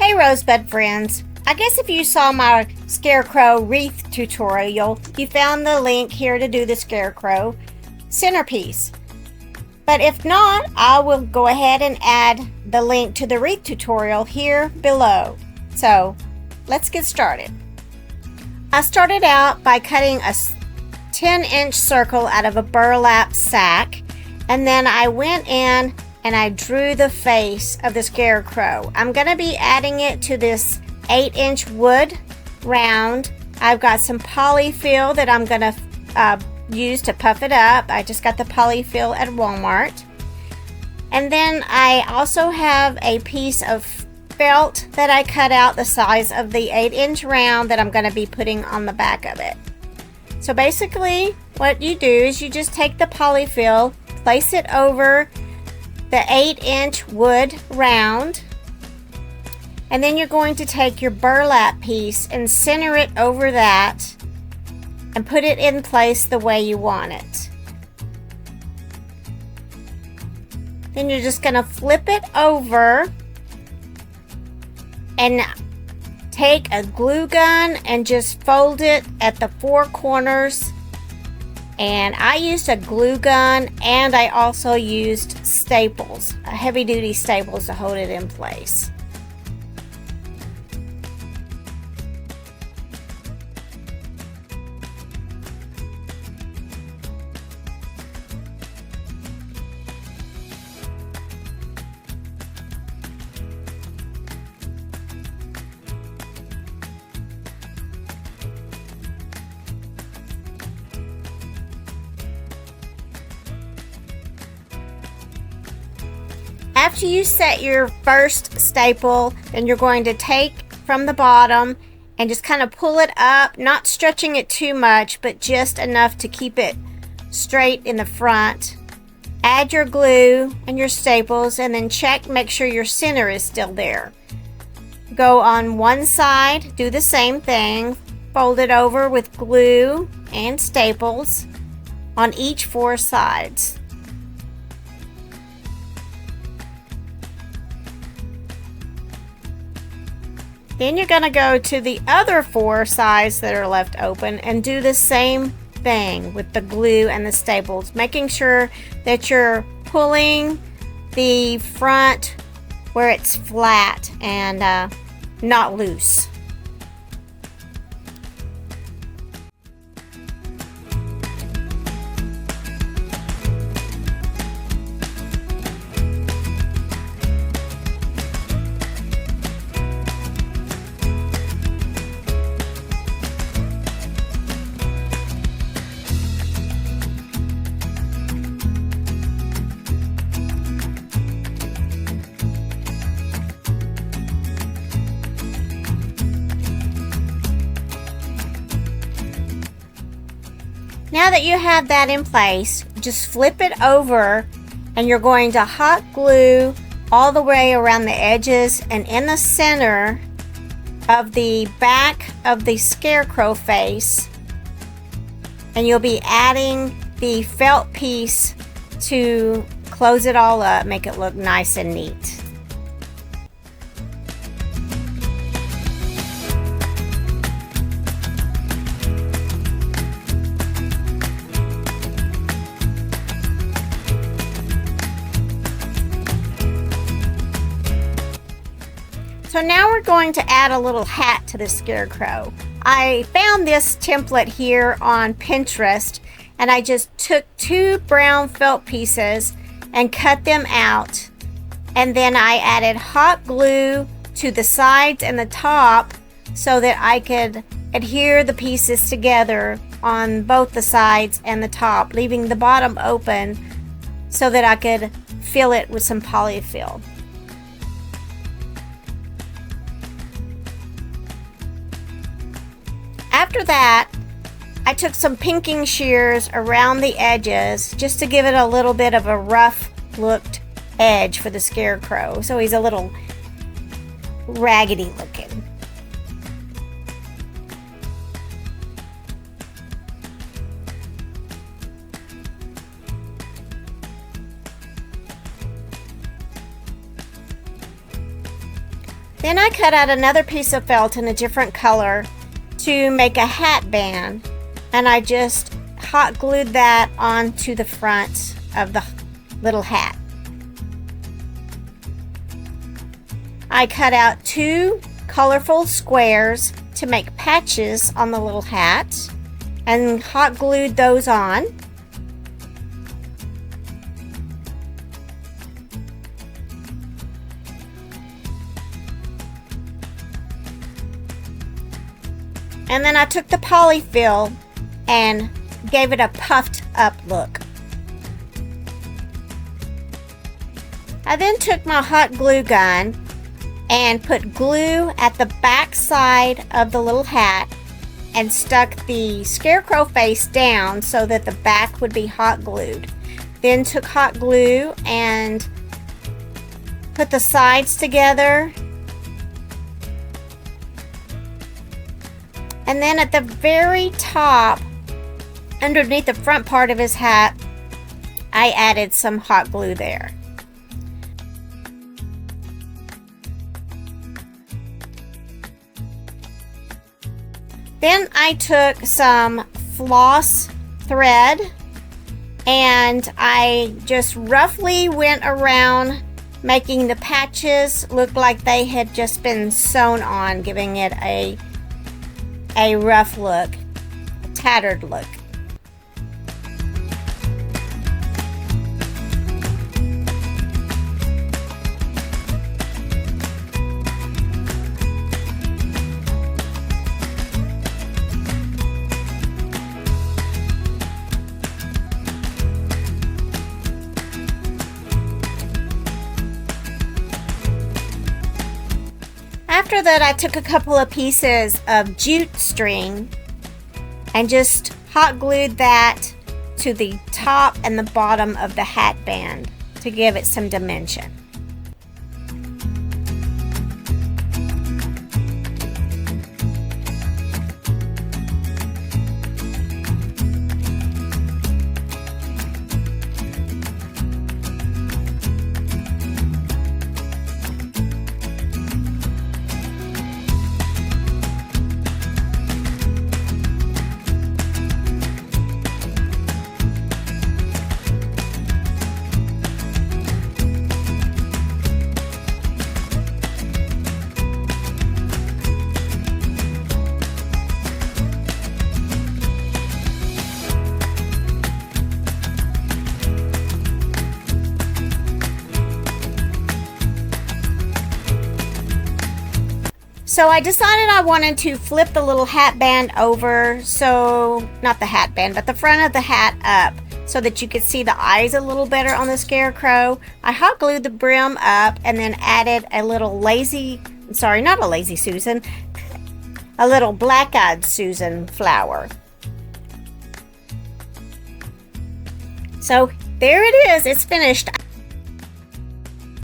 Hey Rosebud friends, I guess if you saw my Scarecrow Wreath tutorial, you found the link here to do the Scarecrow centerpiece. But if not, I will go ahead and add the link to the Wreath tutorial here below. So let's get started. I started out by cutting a 10-inch circle out of a burlap sack, and then I went in and I drew the face of the Scarecrow. I'm going to be adding it to this 8-inch wood round. I've got some polyfill that I'm going to use to puff it up. I just got the polyfill at Walmart. And then I also have a piece of felt that I cut out the size of the 8-inch round that I'm going to be putting on the back of it. So basically what you do is you just take the polyfill, place it over the 8-inch wood round, and then you're going to take your burlap piece and center it over that and put it in place the way you want it. Then you're just going to flip it over and take a glue gun and just fold it at the 4 corners. And I used a glue gun, and I also used staples, heavy duty staples to hold it in place. After you set your first staple, then you're going to take from the bottom and just kind of pull it up, not stretching it too much, but just enough to keep it straight in the front. Add your glue and your staples, and then make sure your center is still there. Go on one side, do the same thing, fold it over with glue and staples on each 4 sides. Then you're going to go to the other 4 sides that are left open and do the same thing with the glue and the staples, making sure that you're pulling the front where it's flat and not loose. Now that you have that in place, just flip it over, and you're going to hot glue all the way around the edges and in the center of the back of the Scarecrow face. And you'll be adding the felt piece to close it all up, make it look nice and neat. So now we're going to add a little hat to the Scarecrow. I found this template here on Pinterest, and I just took 2 brown felt pieces and cut them out. And then I added hot glue to the sides and the top so that I could adhere the pieces together on both the sides and the top, leaving the bottom open so that I could fill it with some polyfill. After that, I took some pinking shears around the edges just to give it a little bit of a rough looked edge for the Scarecrow, so he's a little raggedy looking. Then I cut out another piece of felt in a different color to make a hat band, and I just hot glued that onto the front of the little hat. I cut out 2 colorful squares to make patches on the little hat and hot glued those on. And then I took the polyfill and gave it a puffed up look. I then took my hot glue gun and put glue at the back side of the little hat and stuck the Scarecrow face down so that the back would be hot glued. Then took hot glue and put the sides together. And then at the very top, underneath the front part of his hat, I added some hot glue there. Then I took some floss thread and I just roughly went around making the patches look like they had just been sewn on, giving it a rough look, a tattered look. After that, I took a couple of pieces of jute string and just hot glued that to the top and the bottom of the hat band to give it some dimension. So I decided I wanted to flip the little hat band over, so not the hat band, but the front of the hat up so that you could see the eyes a little better on the Scarecrow. I hot glued the brim up and then added a little not a lazy Susan, a little black-eyed Susan flower. So there it is, it's finished.